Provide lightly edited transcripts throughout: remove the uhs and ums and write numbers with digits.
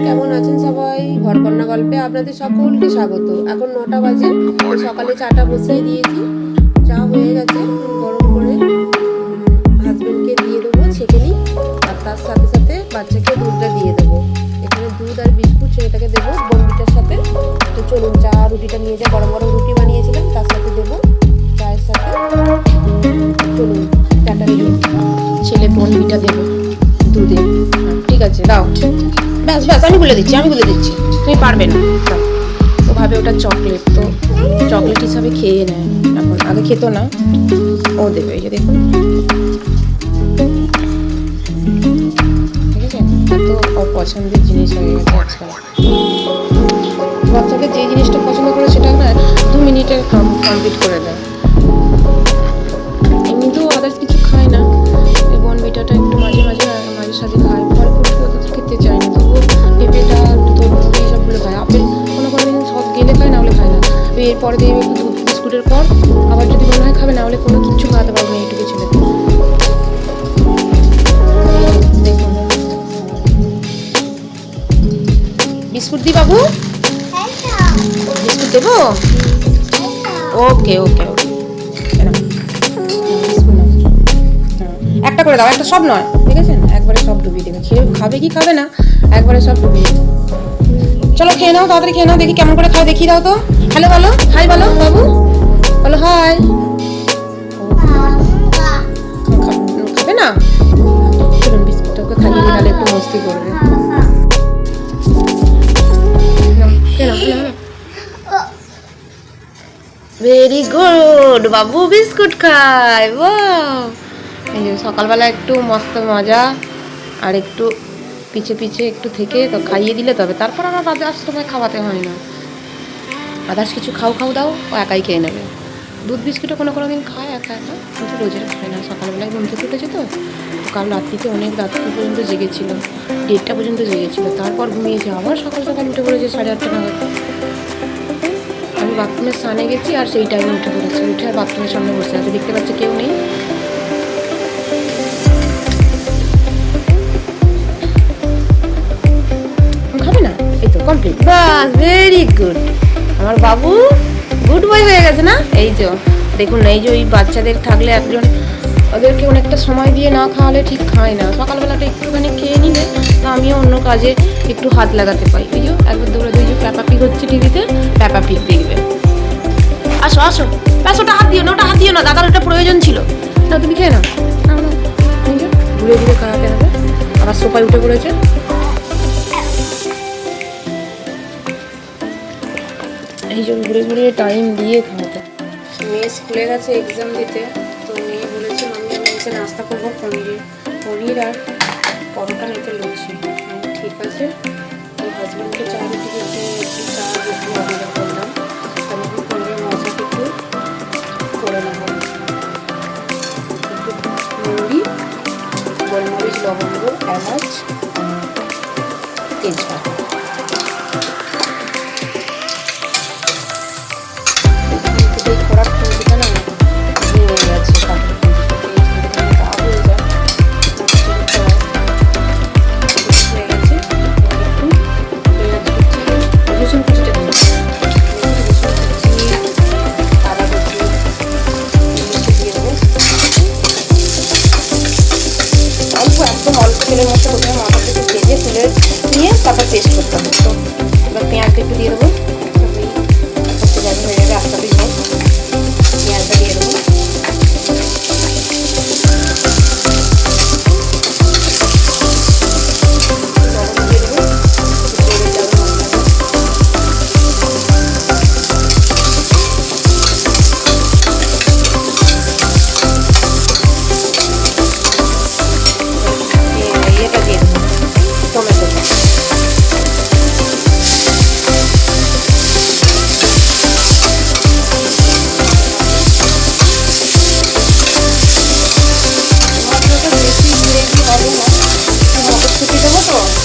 কেমন আছেন সবাই? ঘরকন্যা গল্পে আপনাদের সকলকে স্বাগত। এখন 9টা বাজে। সকালে চাটা বসিয়ে দিয়েছি। চা হয়ে গেছে, গরম করে হাজবেন্ডকে দিয়ে দেবো ছেঁকে নিই, আর তার সাথে সাথে বাচ্চাকে দুধটা দিয়ে দেবো। এখানে দুধ আর বিস্কুট ছেলেটাকে দেবো বনবিটার সাথে। তো চলুন চা রুটিটা নিয়ে যাই, গরম গরম রুটি বানিয়েছিলাম তার সাথে দেবো চায়ের সাথে। চলুন চাটা রেডি। ছেলে বনবিটা দেবো দুধে। ঠিক আছে দাও, ব্যাস ব্যাস আমি বলে দিচ্ছি তুমি পারবে না। ও ভাবে ওটা চকলেট, তো চকলেট হিসাবে খেয়ে নেয় এখন, আগে খেতো না। ও দেবে, এই যে দেখুন, ঠিক আছে। তো ওর পছন্দের জিনিস হয়ে গেছে আজকাল। বাচ্চাকে যে জিনিসটা পছন্দ করে সেটা না 2 মিনিটে কমপ্লিট করে দেয়। এমনিতেও আদার্স কিছু খায় না, এই বনবিটাটা একটু মাঝে মাঝে সাঝে খায়। ফল ফ্রুট খেতে চায় না, তবুও পেঁপেটা তরমুজ এইসবগুলো খায়। আপেল কোনো দিন সব গেলে খায়, না হলে খায় না। এরপরে দিয়ে একটু দুধ বিস্কুটের পর আবার যদি মনে হয় খাবে, না হলে কোনো কিচ্ছু খাওয়াতে পারবে না এইটুকু ছেলেকে। দেখুন বিস্কুট দিই বাবু, বিস্কুট দেবো। ওকে ওকে ওকে, একটা করে দাও, একটা সব নয়, ঠিক আছে। একবারে সব ডুবিয়ে দেবে। খেয়ে খাবে কি খাবে না, একবারে সব ডুবিয়ে দেবে। চলো খেয়ে নাও, তাড়াতাড়ি খেয়ে নাও। দেখি কেমন করে খাও, দেখিয়ে দাও তো। হ্যালো বলো, হাই বলো বাবু, বলো হাই। খাবে না, চলুন বিস্কুটটা ওকে খাইয়ে দিই, তাহলে একটু মস্তি করবে। ভেরি গুড, বাবু বিস্কুট খায়। ওয়াও, এই যে সকালবেলা একটু মস্ত মজা, আর একটু পিছে পিছে একটু থেকে তো খাইয়ে দিলে তবে, তারপর আমার বাজার সময় খাওয়াতে হয় না। আদার্স কিছু খাও দাও, ও একাই খেয়ে নেবে। দুধ বিস্কুটও কোনো দিন খায় একা একা, কিন্তু রোজের খায় না। সকালবেলায় ঘুম থেকে উঠেছে তো কাল রাত্রিতে অনেক রাত্রি পর্যন্ত জেগেছিল, 1:30টা পর্যন্ত জেগেছিল। তারপর ঘুমিয়েছে, আবার সকাল উঠে পড়েছে 8:30 নাগাদ। আমি বাথরুমের স্নানে গেছি, আর সেই টাইমে উঠে পড়েছে। উঠে আর বাথরুমের সামনে বসে আছে, দেখতে পাচ্ছি কেউ নেই। খাবে না, এই তো কমপ্লিট, বাস ভেরি গুড। আমার বাবু গুড বয় হয়ে গেছে না। এই যে দেখুন, এই যে ওই বাচ্চাদের থাকলে একজন ওদেরকে অনেকটা সময় দিয়ে না খাওয়ালে ঠিক খায় না। সকালবেলাটা একটুখানি খেয়ে নিলে তো আমিও অন্য কাজে একটু হাত লাগাতে পাই। এই যে একবার দৌড়ে যে প্যাপা পিক হচ্ছে টিভিতে, প্যাপা পিক দেখবে। আসো আসো, ব্যাস ওটা হাত দিও না, ওটা হাত দিও না, দাদার ওটা প্রয়োজন ছিল না। তুমি খেয়ে নাও, ঘুরে ঘুরে খাওয়াতে হবে। আবার সোফায় উঠে পড়েছে। এই জন্য ঘুরে ঘুরে টাইম দিয়ে খাওয়াতে। মেয়ে স্কুলে গেছে এক্সাম দিতে, তো মেয়ে বলেছে আমি এসে নাস্তা করবো পনির আর পরোটা নিতে লুচি। ঠিক আছে, তো হাজব্যান্ডকে চা রুটি দিতে একটু চা রুটি অর্ডার করলাম। আমি পনিরের মশলাটা একটু করে নেব, একটু মৌরি, গোলমরিচ, লবঙ্গ, এলাচ, তেজপাতা। তেলের মধ্যে প্রথমে মাথাটা একটু ভেজে তুলে নিয়ে তারপর পেস্ট করতে হবে। তো এবার পেঁয়াজটা একটু দিয়ে দেবো, করতে যাবে হয়ে যাবে আস্তে আস্তে। পেঁয়াজটা দিয়ে দেবো,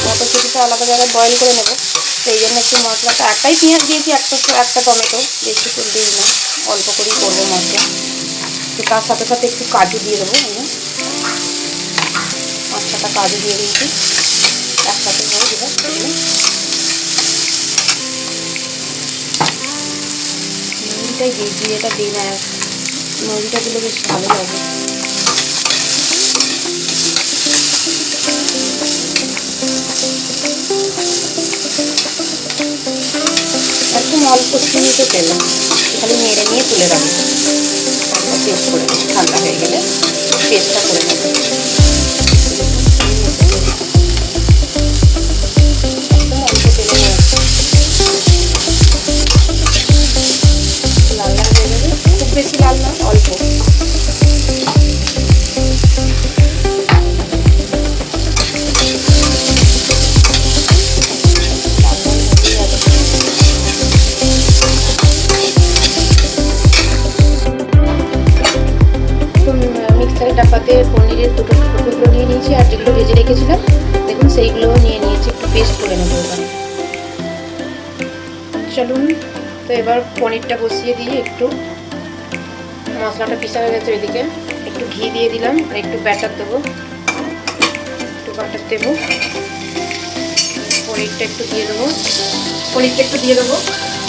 লবণ দিয়ে দেবো, আলাদা জায়গায় বয়েল করে নেবো। সেই জন্য একটু মশলাটা, একটাই পেঁয়াজ দিয়েছি, একটা টমেটো, বেশি করে দিই না, অল্প করেই করবো মশলা। তো তার সাথে সাথে একটু কাজু দিয়ে দেবো। মশলাটা কাজু দিয়ে দিয়েছি একসাথে হয়ে দেবো। মৌরিটাই দিই, জিরেটা দিই না, মৌরিটা দিলে বেশ ভালো লাগে। একদম অল্প সীমিত তেল, খালি নেড়ে নিয়ে তুলে রাখবো, তারপর পেস্ট করে দেবো। ঠান্ডা হয়ে গেলে পেস্টটা করে নেবো। একদম অল্প তেলে লাল লাল হয়ে যাবে, খুব বেশি লাল না, অল্প। ডাব্বাতে পনিরের দুটো টুকরো নিয়ে নিয়েছি, আর যেগুলো ভেজে রেখেছিলাম দেখুন সেইগুলোও নিয়ে নিয়েছি, একটু পেস্ট করে নেবো ওখানে। চলুন তো এবার পনিরটা বসিয়ে দিয়ে একটু মশলাটা পিসা হয়ে গেছে, ওইদিকে একটু ঘি দিয়ে দিলাম, আর একটু ব্যাটার দেবো, একটু বাটার দেবো, পনিরটা একটু দিয়ে দেবো,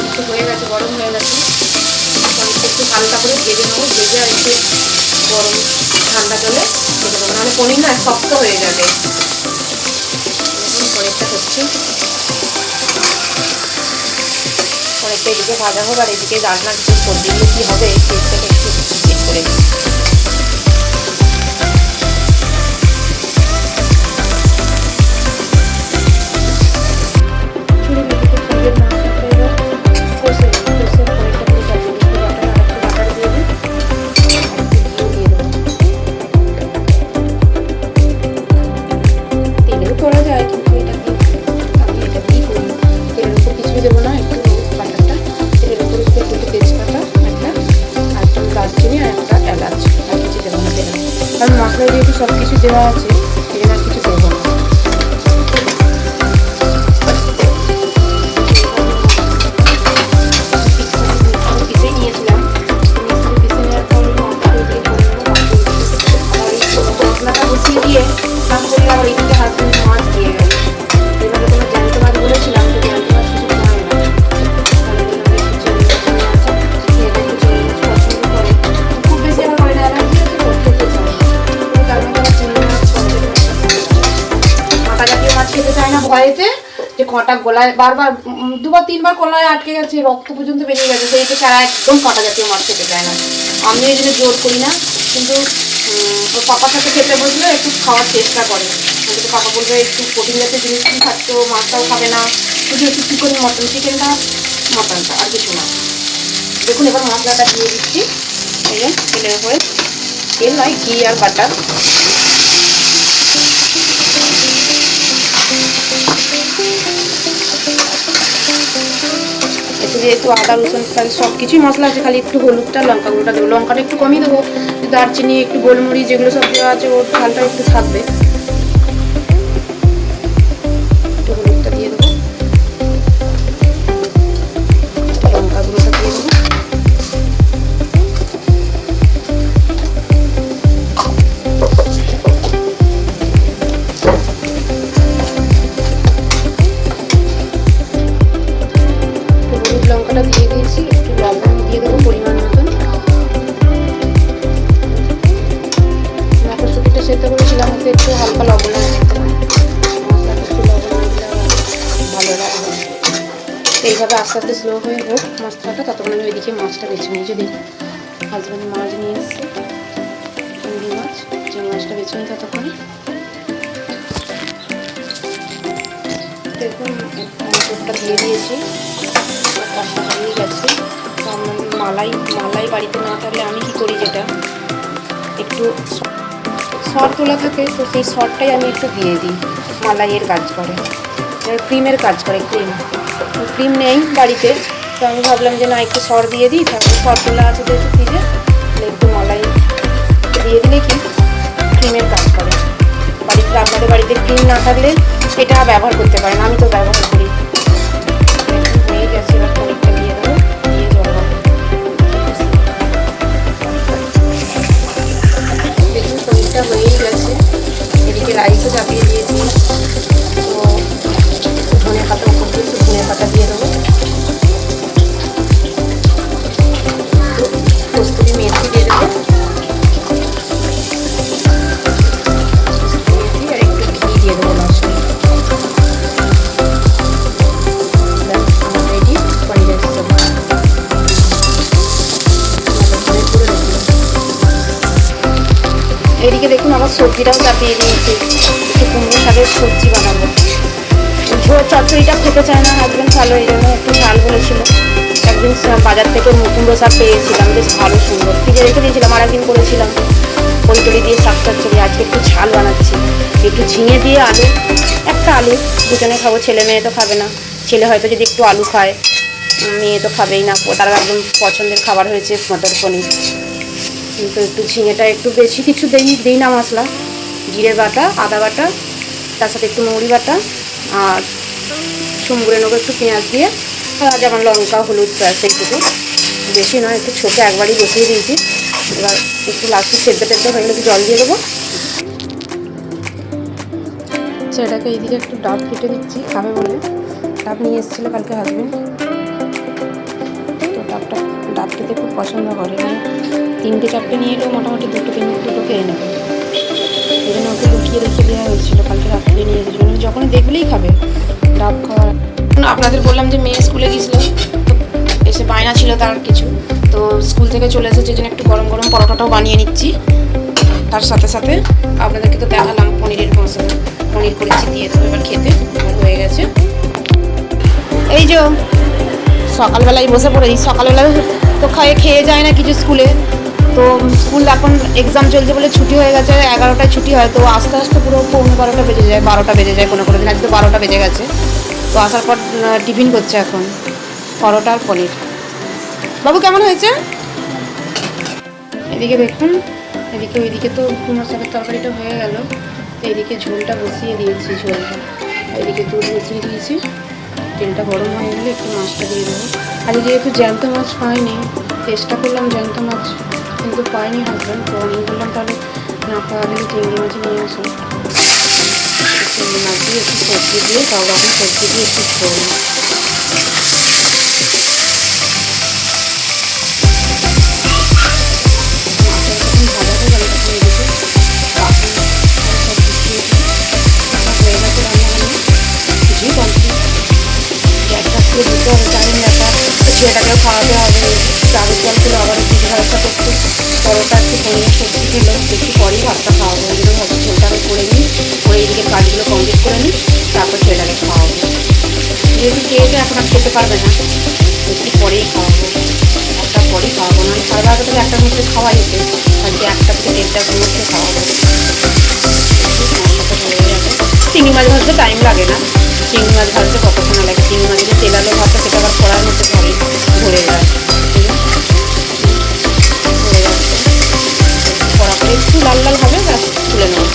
একটু হয়ে গেছে, গরম হয়ে গেছে। পনিরটা একটু হালকা করে ভেজে নেবো, ভেজে আর একটু গরম ঠান্ডা জলে রেখে দেবো, নাহলে পনির না শক্ত হয়ে যাবে। দেখুন পনিরটা হচ্ছে, পনিরটা এদিকে ভাজা হোক, আর এদিকে রান্নার কিছু সবজি দিলে কী হবে টেস্টটাকে একটু চেক করে দিই। কারণ মশলায় যেহেতু সব কিছু দেওয়া আছে, সেই জন্য কিছু দেবো না। পিসে নিয়েছিলাম, পিসে নেওয়ার পর মশলাটা বসিয়ে দিয়ে তারপরে আবার এইদিকে হাজবেন্ড মাছ দিয়ে গেল। এবারে কোনো জ্যান্ত মাছ বলেছিলাম, তো জ্যান্ত মাছ কিছু খায় না, পছন্দ করে, খুব বেশি আমার হয় না, অ্যালার্জি আছে তো খেতে চায়। কাঁটা জাতীয় মাছ খেতে চায় না ভয়েতে, যে কাঁটা গলায় বারবার দুবার তিনবার গলায় আটকে গেছে, রক্ত পর্যন্ত বেরিয়ে গেছে, সেই থেকে তারা একদম কাঁটা জাতীয় মাছ খেতে চায় না। আমি এই জন্য জোর করি না, কিন্তু ওর পাপার সাথে খেতে বসলে একটু খাওয়ার চেষ্টা করে, কিন্তু পাপা বলবে একটু প্রোটিন জাতীয় জিনিস কি খাচ্ছ, মাছটাও খাবে না, শুধু একটু চিকেন চিকেনটা মটনটা, আর কিছু না। দেখুন এবার মশলাটা দিয়ে দিচ্ছি, এই যে তেলের উপরে, তেল নয় ঘি আর বাটার। এতে যেহেতু আদা রসুন সব কিছুই মশলা আছে, খালি একটু হলুদটা লঙ্কা গুঁড়োটা দেবো, লঙ্কাটা একটু কমিয়ে দেবো, দারচিনি একটু গোলমরিচ যেগুলো সব দেওয়া আছে ওর ঝালটা একটু থাকবে। একটু হলুদটা দিয়ে দেবো, লঙ্কা গুঁড়োটা দিয়ে দেবো, লঙ্কাটা দিয়ে দিয়েছি, একটু লবণ দিয়ে দেবো পরিমাণ মতন। মটরশুঁটিটা সেদ্ধ করেছিলাম, ওতে একটু হালকা লবণ দিতে হয়, মশলাটা একটু লবণ দিলে ভালো লাগবে। এইভাবে আস্তে আস্তে স্লো হয়ে হোক মশলাটা, ততক্ষণ আমি ওইদিকে মাছটা বেছে নিই। যদি হাজব্যান্ড মাছ নিয়ে এসছে, চিংড়ি মাছ, যে মাছটা বেছে নিই ততক্ষণে। দেখুন মটরটা দিয়ে দিয়েছি, কষা হয়ে গেছে। মালাই বাড়িতে না থাকলে আমি কি করি, যেটা একটু সর তোলা থাকে, তো সেই সরটাই আমি একটু দিয়ে দিই, মালাইয়ের কাজ করে, ক্রিমের কাজ করে। ক্রিম নেই বাড়িতে, তো আমি ভাবলাম যে না একটু সর দিয়ে দিই, তারপরে সর তোলা আছে যেহেতু ফ্রিজে, একটু মালাই দিয়ে দিলে কি ক্রিমের কাজ করে। বাড়িতে আপনাদের বাড়িতে ক্রিম না থাকলে এটা ব্যবহার করতে পারেন, আমি তো ব্যবহার করি। হয়ে গেছে, এবার পনিরটা দিয়ে দেবো, দিয়ে জল দেবো। দেখুন পনিরটা হয়েই গেছে, এদিকে রাইসও চাপিয়ে দিয়েছি, তো ধনে পাতা উপর দিয়ে একটু ধনে পাতা দিয়ে দেবো। সবজিটাও চাপিয়ে দিয়েছি, একটু কুমড়ো শাকের সবজি বানাবো। ঝোল চচ্চড়িটা খেতে চায় না হাজব্যান্ড, ভালো এই জন্য একটু ঝাল বলেছিল। একদিন বাজার থেকে কুমড়ো শাক পেয়েছিলাম, বেশ ভালো সুন্দর, ফ্রিজে রেখে দিয়েছিলাম, আর একদিন করেছিলাম বড়ি দিয়ে শাক চচ্চড়ি। আজকে একটু ঝাল বানাচ্ছি, একটু ঝিঙে দিয়ে আলু, একটা আলু, দুজনে খাবো, ছেলে মেয়ে তো খাবে না। ছেলে হয়তো যদি একটু আলু খায়, মেয়ে তো খাবেই না, তার একদম পছন্দের খাবার হয়েছে মটর পনির। কিন্তু একটু ঝিঙেটা একটু বেশি কিছু দিই না মশলা, জিরে বাটা, আদা বাটা, তার সাথে একটু মৌরি বাটা, আর সুমগুড়ে নেবো একটু পেঁয়াজ দিয়ে, আর যেমন লঙ্কা হলুদ ব্যাস এইটুকু, বেশি নয়, একটু ছোটো একবারই বসিয়ে দিয়েছি। এবার একটু লাস্টে সেদ্ধ টেদ্ধ হয়ে গেলে একটু জল দিয়ে দেবো। সেটাকে এইদিকে একটু ডাব কেটে দিচ্ছি, খাবে বলে। ডাব নিয়ে এসেছিলো কালকে হাজবেন্ড, তো ডাব খেতে খুব পছন্দ করে, মানে 3-4টে নিয়ে এলেও মোটামুটি 2-2 খেয়ে নেবে। এই জন্য ওকে লুকিয়ে রেখে দেওয়া হয়েছিলো, কালকে রাত্রে নিয়ে এসেছিলো, মানে যখনই দেখলেই খাবে ডাব খাওয়ার। আপনাদের বললাম যে মেয়ে স্কুলে গিয়েছিলো, তো এসে বায়না ছিল তার কিছু, তো স্কুল থেকে চলে এসেছে, যে জন্য একটু গরম গরম পরোটাটাও বানিয়ে নিচ্ছি। তার সাথে সাথে আপনাদেরকে তো দেখালাম পনিরের মশলা, পনির করেছি, দিয়ে দেবো এবার খেতে। আমার হয়ে গেছে। এই যে সকালবেলায় বসে পড়েছি, সকালবেলায় তো খেয়ে যায় না কিছু স্কুলে, তো স্কুল এখন এক্সাম চলছে বলে ছুটি হয়ে গেছে, 11টায় ছুটি হয়, তো আস্তে আস্তে পুরো 11:15 বেজে যায়, 12টা বেজে যায় কোনো দিন, আজকে 12টা বেজে গেছে। তো আসার পর টিফিন করছে এখন পরোটা আর পনির। বাবু কেমন হয়েছে? এদিকে দেখুন, ওইদিকে তো কুমড়ো শাকের তরকারিটা হয়ে গেল, এইদিকে ঝোলটা বসিয়ে দিয়েছি, এইদিকে দুধ বসিয়ে দিয়েছি, তেলটা গরম হয়ে গেলে একটু মাছটা দিয়ে দেবো। আজকে একটু জ্যান্ত মাছ পাইনি, চেষ্টা করলাম জ্যান্ত মাছ, কিন্তু পাইনি হাজব্যান্ড, তো আমি বললাম তাহলে না পাওয়া গেলে চিংড়ি মাছ নিয়ে আসুন। চিংড়ি মাছ দিয়ে একটু সবজি দিয়ে, সব রকম সবজি দিয়ে একটু ঝোল। দিতে হবে, জানেন ব্যাপার, ছেলেটাকেও খাওয়াতে হবে, চালের জল খেলে আবার একটু ভরসা করতে, পরোটা একটু পনির সবজি খেলো, একটু পরেই ভাতটা খাওয়াবো, ওই জন্য ভাবছি ঝোলটাকে করে নিই, করে এইদিকে কাজগুলো কমপ্লিট করে নিই, তারপর ছেলেটাকে খাওয়াবো। যেহেতু খেয়েছে এখন আর খেতে পারবে না, একটু পরেই খাওয়াবো, একটা পরেই খাওয়াবো, না 12:30 থেকে 1টার মধ্যে খাওয়া যেতে, আজকে 1টা থেকে 1:30টার মধ্যে খাওয়াবো। হয়ে যাবে। চিংড়ি মাছ ভাজতে টাইম লাগে না, চিংড়ি মাছ ভাজতে কতক্ষণ লাগে, চিংড়ি মাছের যে তেলালো ভাতটা সেটা আবার কড়ার মধ্যে ধরে যায়, ধরে যাচ্ছে, কড়া করে একটু লাল লাল হবে, ব্যাস তুলে নেবো।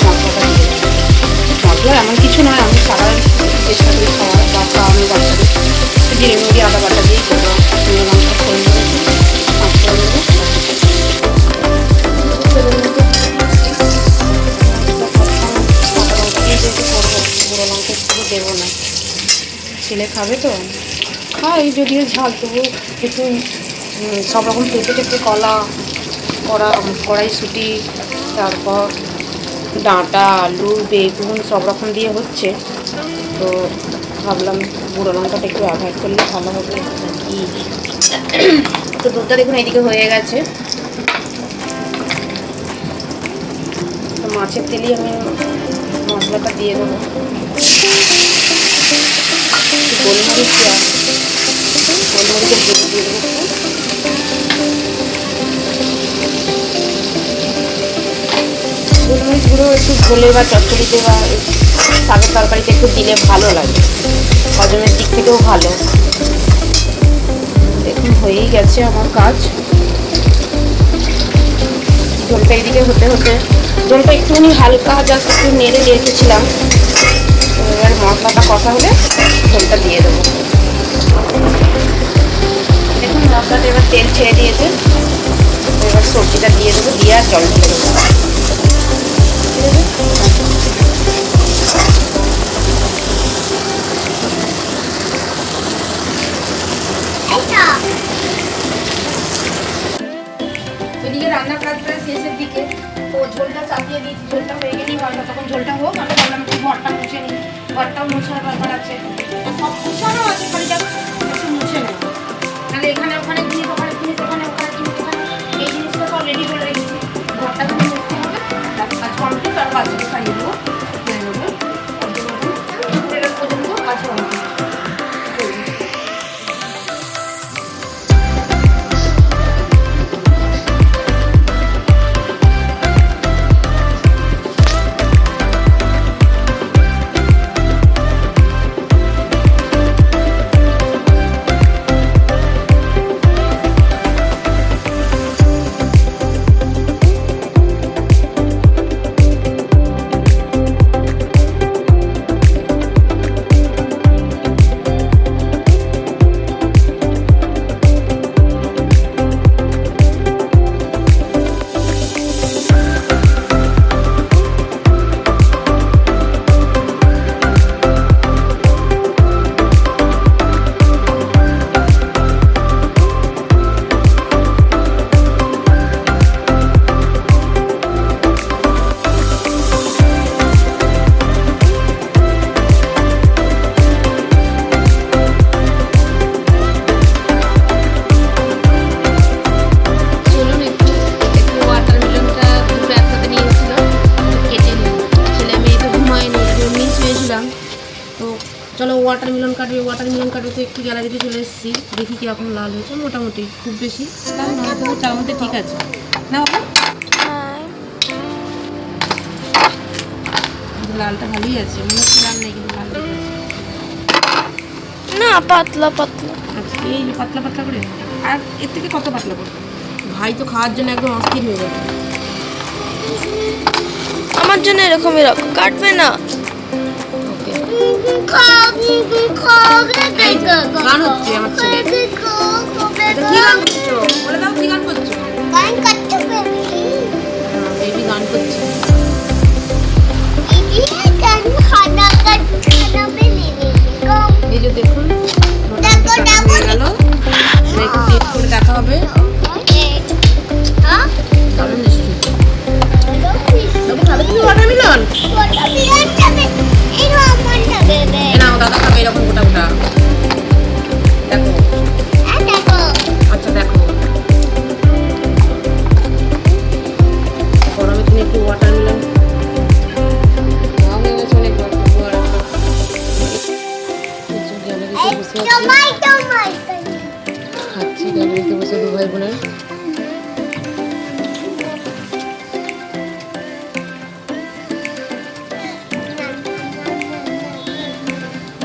মশলাটা দিয়ে দেবো, মশলা এমন কিছু নয়, আমি সারা চেষ্টা করি খাওয়ার বা খাওয়ানোর বাচ্চাদের, জিরে মুড়ি আদা বাটা দিয়েই দেবো, মাংস করে নেবো, মাছ করে নেবো। গুঁড়ো লঙ্কা একটু দেবো না, ছেলে খাবে তো, খাই যদিও ঝাল, তবু একটু সব রকম পেঁপে কলা, কড়াইশুঁটি, তারপর ডাঁটা, আলু, বেগুন সব রকম দিয়ে হচ্ছে, তো ভাবলাম গুঁড়ো লঙ্কাটা একটু অ্যাভয়েড করলে ভালো হবে। তো দুধটা দেখুন এইদিকে হয়ে গেছে, তো মাছের তেলেই আমি মশলাটা দিয়ে দেবো, গোলমরিচ গোলমরিচের গুঁড়ো দিয়ে দেবো, গোলমরিচ গুঁড়ো একটু ঝোলে বা চচ্চড়িতে বা শাকের তরকারিতে একটু দিলে ভালো লাগে, হজমের দিক থেকেও ভালো। দেখুন হয়েই গেছে আমার কাজ, ঝোলটা এইদিকে হতে হতে, ঝোলটা একটুখানি হালকা জাস্ট একটু নেড়ে রেখেছিলাম, এবার মশলাটা কষা হলে ঝোলটা দিয়ে দেবো। দেখুন মশলাটা এবার তেল ছেড়ে দিয়েছে, এবার সবজিটা দিয়ে দেবো, দিয়ে আর জল ঢেলে দেবো। এদিকে রান্নার কাজ প্রায় শেষের দিকে, তো ঝোলটা চাপিয়ে দিয়েছি, ঝোলটা হয়ে গেলেই হয় না, তখন ঝোলটা হোক, আমি বললাম একটু ঘরটা মুছে নিই, ঘরটাও মোছার ব্যাপার আছে, সব মুছানো আছে, খালি যাবো একটু মুছে নেব, তাহলে এখানে ওখানে জিনিস, ওখানে জিনিস, এখানে ওখানে জিনিস, এখানে এই জিনিসটা সব রেডি করে রেখেছি, ঘরটা কিন্তু মুছতে তো চলো ওয়াটারমেলন কাটবে, ওয়াটারমেলন কাটবে তো একটু গ্যালারিতে চলে এসেছি, দেখি কীরকম লাল হয়েছে। মোটামুটি খুব বেশি লাল নয়, তবু চার মধ্যে ঠিক আছে না বাবা? লালটা ভালোই আছে, মনে হচ্ছে লাল নেই কিন্তু লাল ঠিক আছে। না পাতলা পাতলা। আচ্ছা এই পাতলা পাতলা করে, আর এর থেকে কত পাতলা করবে? ভাই তো খাওয়ার জন্য একদম অস্থির হয়ে যাবে। আমার জন্য এরকমই রাখো, কাটবে না। ওকে গান হচ্ছে আমার ছেলে। আচ্ছা কি গান করছো বলে দাও, কি গান করছো? বেবি গান করছে। এই যে দেখুন মোটামুটি কাটা হয়ে গেল, একটু টেস্ট করে দেখা হবে। দারুণ মিষ্টি। বাবু খাবে তুমি ওয়াটারমেলন? নাও দাদা খাবে এরকম গোটা গোটা। দেখো আচ্ছা দেখো, গরমে তুমি একটু ওয়াটারমেলন হয়ে গেছে অনেকবার। গ্যালারিতে বসে খাচ্ছি, গ্যালারিতে বসে দু ভাই বোনের।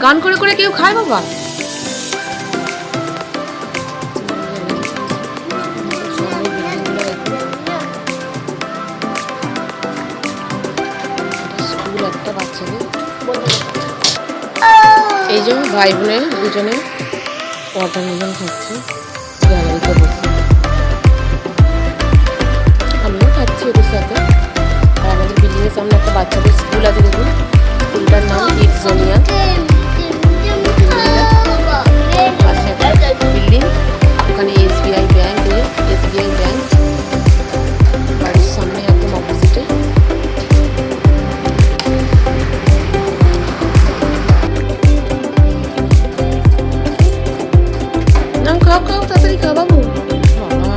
গান করে করে কেউ খায় বাবা? স্কুল একটা বাচ্চাদের, এই যে ভাই বোনের দুজনে ওয়াটারমেলন খাচ্ছে গ্যালারিতে বসে। আমিও খাচ্ছি ওদের সাথে। আর আমাদের বিল্ডিংয়ের সামনে একটা বাচ্চাদের স্কুল আছে, দেখুন স্কুলটার নাম ইটজোনিয়া। পাশে একটা বিল্ডিং, ওখানে এসবিআই ব্যাংক, এসবিআই ব্যাংক বাড়ির সামনে একদম অপোজিটে। খাও খাও তাড়াতাড়ি খাও বাবু। বাবা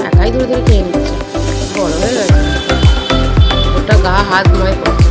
একাই ধরে ধরে খেয়ে নিচ্ছে, বড় হয়ে গেছে, ওটা গা হাত নয় পড়ছে।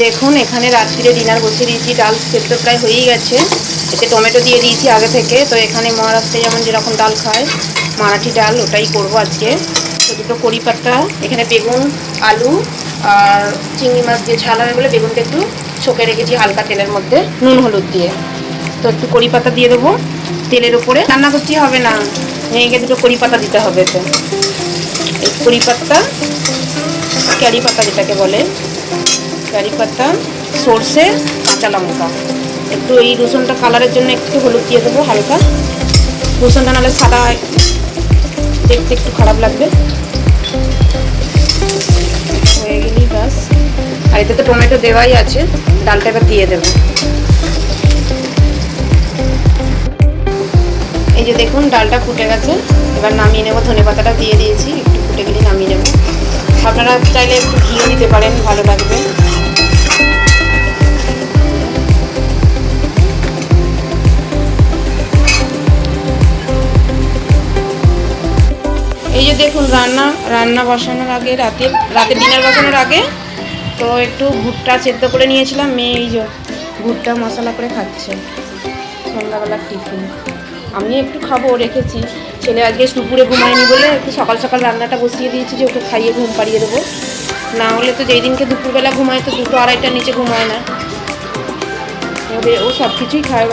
দেখুন এখানে রাত্রিরে ডিনার বসিয়ে দিয়েছি, ডাল সেদ্ধ প্রায় হয়েই গেছে, এতে টমেটো দিয়ে দিয়েছি আগে থেকে। তো এখানে মহারাষ্ট্রে যেমন যেরকম ডাল খায়, মারাঠি ডাল, ওটাই করব আজকে। তো দুটো কড়ি পাতা, এখানে বেগুন, আলু আর চিংড়ি মাছ দিয়ে ঝাল হবে বলে বেগুনটা একটু ছকে রেখেছি হালকা তেলের মধ্যে নুন হলুদ দিয়ে। তো একটু কড়ি পাতা দিয়ে দেবো তেলের উপরে, রান্না করতে হবে না, ভেঙে দুটো কড়ি পাতা দিতে হবে। তো এই কড়ি পাতা, ক্যারি পাতা যেটাকে বলে, কারি পাতা, সর্ষে, কাঁচা লঙ্কা, একটু এই রসুনটা কালারের জন্য একটু হলুদ দিয়ে দেবো হালকা, রসুনটা নাহলে সাদা দেখতে একটু খারাপ লাগবে। হয়ে গেলেই ব্যাস। আর এতে তো টমেটো দেওয়াই আছে, ডালটা এবার দিয়ে দেবো। এই যে দেখুন ডালটা ফুটে গেছে, এবার নামিয়ে নেবো। ধনে পাতাটা দিয়ে দিয়েছি, একটু ফুটে গেলেই নামিয়ে নেবো। আপনারা চাইলে একটু ঘিও দিতে পারেন, ভালো লাগবে। এই যে দেখুন রান্না বসানোর আগে, রাতের ডিনার বসানোর আগে তো একটু ভুট্টা সেদ্ধ করে নিয়েছিলাম। মেয়ে এই যে ভুট্টা মশলা করে খাচ্ছে সন্ধ্যাবেলার টিফিন। আমি একটু খাবো রেখেছি, ছেলে আজকে দুপুরে ঘুমায়নি বলে একটু সকাল সকাল রান্নাটা বসিয়ে দিয়েছি যে ওকে খাইয়ে ঘুম পাড়িয়ে দেবো। না হলে তো যেই দিনকে দুপুরবেলা ঘুমায় তো 2টো 2:30টার নিচে ঘুমায় না, ও সব কিছুই খায়।